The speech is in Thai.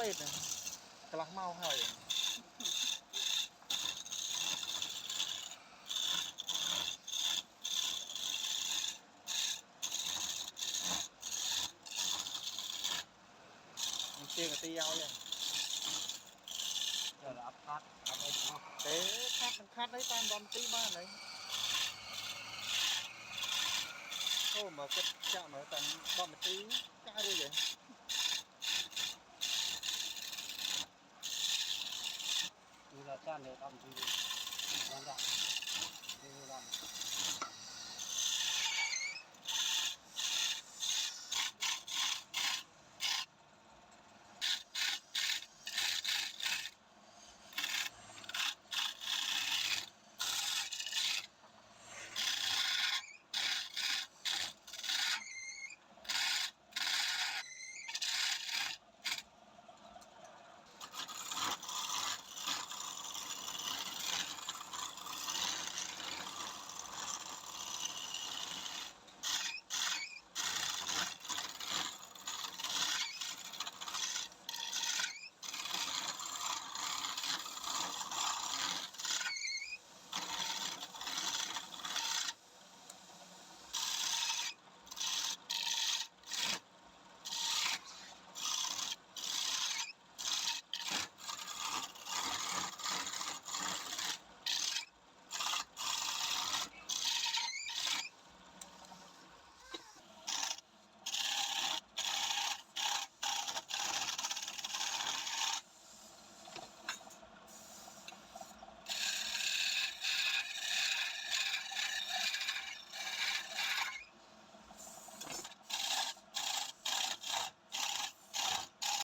เลยนะกำลังเมาเห่ามันเชี่ยกับตีเอาอย่างเดี๋ยวเราคัดเอาไปดู เอ๊ะคัดมันคัดได้ตามบอลตีบ้านเลยโอ้มาก็จะมาตามบอลมาตีกล้าด้วยvậy như là cha này làm gì quan trọng như làm